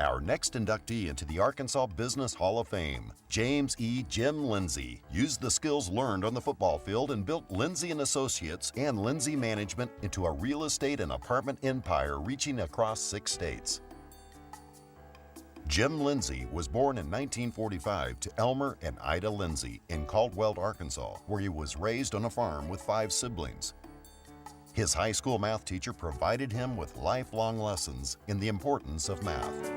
Our next inductee into the Arkansas Business Hall of Fame, James E. Jim Lindsey, used the skills learned on the football field and built Lindsey & Associates and Lindsey Management into a real estate and apartment empire reaching across 6 states. Jim Lindsey was born in 1945 to Elmer and Ida Lindsey in Caldwell, Arkansas, where he was raised on a farm with 5 siblings. His high school math teacher provided him with lifelong lessons in the importance of math.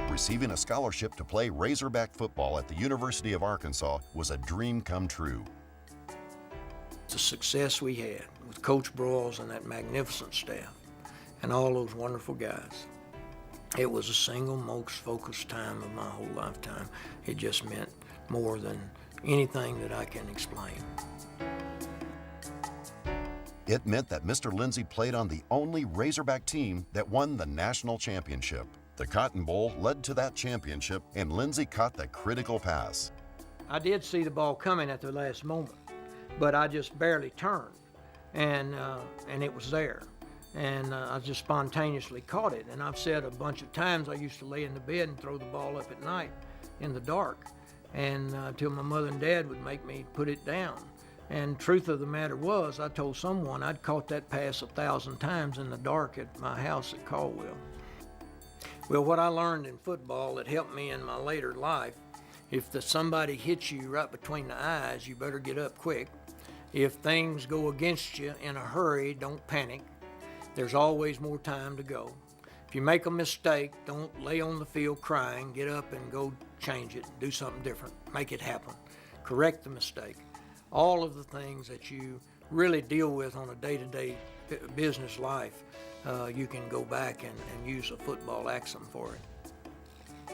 Receiving a scholarship to play Razorback football at the University of Arkansas was a dream come true. The success we had with Coach Broyles and that magnificent staff and all those wonderful guys, it was the single most focused time of my whole lifetime. It just meant more than anything that I can explain. It meant that Mr. Lindsey played on the only Razorback team that won the national championship. The Cotton Bowl led to that championship, and Lindsey caught the critical pass. I did see the ball coming at the last moment, but I just barely turned, and it was there. And I just spontaneously caught it. And I've said a bunch of times I used to lay in the bed and throw the ball up at night in the dark, and till my mother and dad would make me put it down. And truth of the matter was, I told someone I'd caught that pass 1,000 times in the dark at my house at Caldwell. Well, what I learned in football that helped me in my later life, if somebody hits you right between the eyes, you better get up quick. If things go against you in a hurry, don't panic. There's always more time to go. If you make a mistake, don't lay on the field crying. Get up and go change it. Do something different. Make it happen. Correct the mistake. All of the things that you really deal with on a day-to-day business life, you can go back and use a football axiom for it.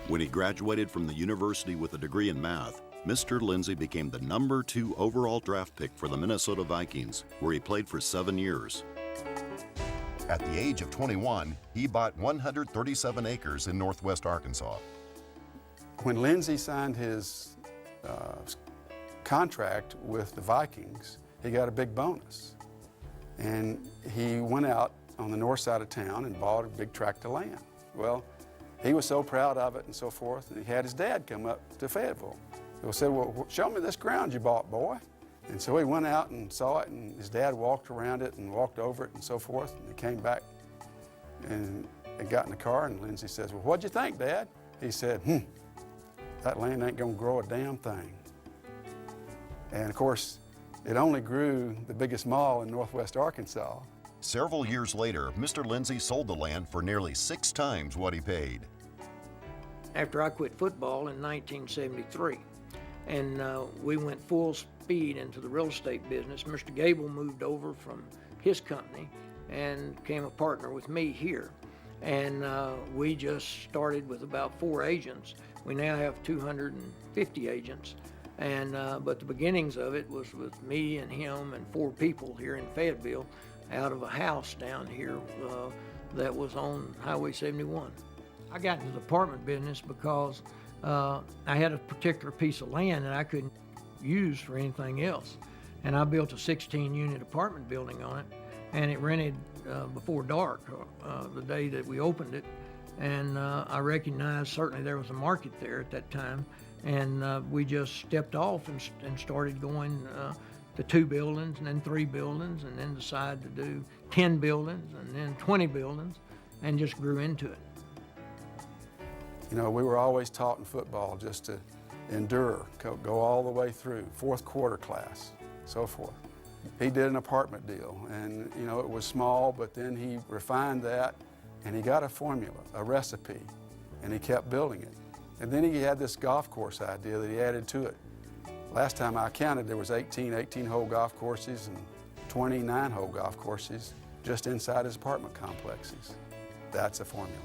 When he graduated from the university with a degree in math, Mr. Lindsey became the number 2 overall draft pick for the Minnesota Vikings, where he played for 7 years. At the age of 21, he bought 137 acres in northwest Arkansas. When Lindsey signed his contract with the Vikings, he got a big bonus. And he went out on the north side of town and bought a big tract of land. Well, he was so proud of it and so forth, and he had his dad come up to Fayetteville. He said, well, show me this ground you bought, boy. And so he went out and saw it, and his dad walked around it and walked over it and so forth, and he came back and got in the car, and Lindsey says, well, what'd you think, Dad? He said, that land ain't gonna grow a damn thing. And of course, it only grew the biggest mall in northwest Arkansas. Several years later, Mr. Lindsey sold the land for nearly 6 times what he paid. After I quit football in 1973, and we went full speed into the real estate business, Mr. Gable moved over from his company and became a partner with me here. And we just started with about 4 agents. We now have 250 agents. And but the beginnings of it was with me and him and 4 people here in Fayetteville out of a house down here that was on Highway 71. I got into the apartment business because I had a particular piece of land that I couldn't use for anything else. And I built a 16-unit apartment building on it, and it rented before dark the day that we opened it. And I recognized certainly there was a market there at that time. And we just stepped off and started going to 2 buildings and then 3 buildings and then decided to do 10 buildings and then 20 buildings and just grew into it. You know, we were always taught in football just to endure, go all the way through, 4th quarter class, so forth. He did an apartment deal, and you know, it was small, but then he refined that and he got a formula, a recipe, and he kept building it. And then he had this golf course idea that he added to it. Last time I counted, there was 18-hole golf courses and 29-hole golf courses just inside his apartment complexes. That's a formula.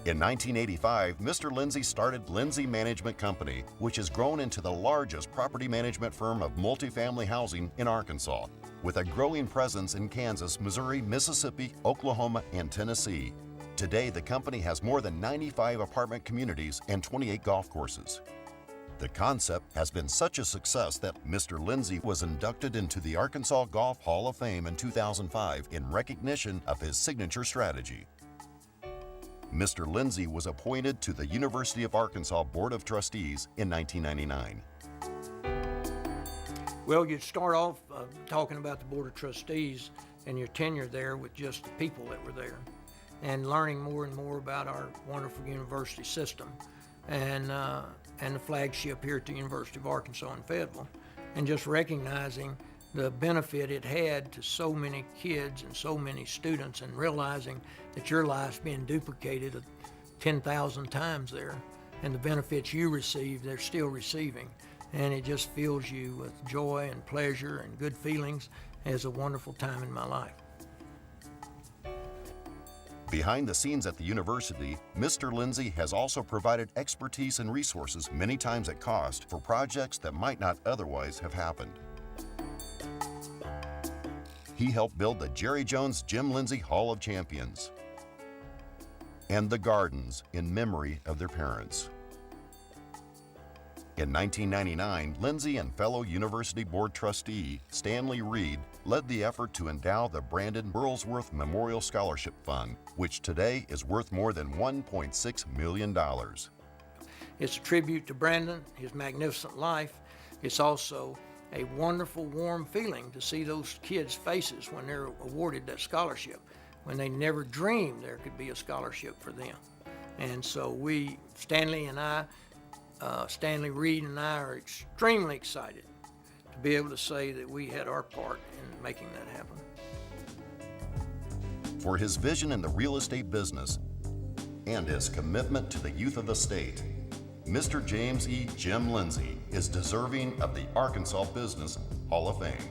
In 1985, Mr. Lindsey started Lindsey Management Company, which has grown into the largest property management firm of multifamily housing in Arkansas, with a growing presence in Kansas, Missouri, Mississippi, Oklahoma, and Tennessee. Today, the company has more than 95 apartment communities and 28 golf courses. The concept has been such a success that Mr. Lindsey was inducted into the Arkansas Golf Hall of Fame in 2005 in recognition of his signature strategy. Mr. Lindsey was appointed to the University of Arkansas Board of Trustees in 1999. Well, you'd start off talking about the Board of Trustees and your tenure there with just the people that were there, and learning more and more about our wonderful university system and the flagship here at the University of Arkansas in Fayetteville, and just recognizing the benefit it had to so many kids and so many students, and realizing that your life's being duplicated 10,000 times there, and the benefits you receive, they're still receiving. And it just fills you with joy and pleasure and good feelings. It's a wonderful time in my life. Behind the scenes at the university, Mr. Lindsey has also provided expertise and resources, many times at cost, for projects that might not otherwise have happened. He helped build the Jerry Jones Jim Lindsey Hall of Champions and the gardens in memory of their parents. In 1999, Lindsey and fellow University Board trustee Stanley Reed led the effort to endow the Brandon Burlsworth Memorial Scholarship Fund, which today is worth more than $1.6 million. It's a tribute to Brandon, his magnificent life. It's also a wonderful, warm feeling to see those kids' faces when they're awarded that scholarship, when they never dreamed there could be a scholarship for them. And so Stanley Reed and I are extremely excited to be able to say that we had our part in making that happen. For his vision in the real estate business and his commitment to the youth of the state, Mr. James E. Jim Lindsey is deserving of the Arkansas Business Hall of Fame.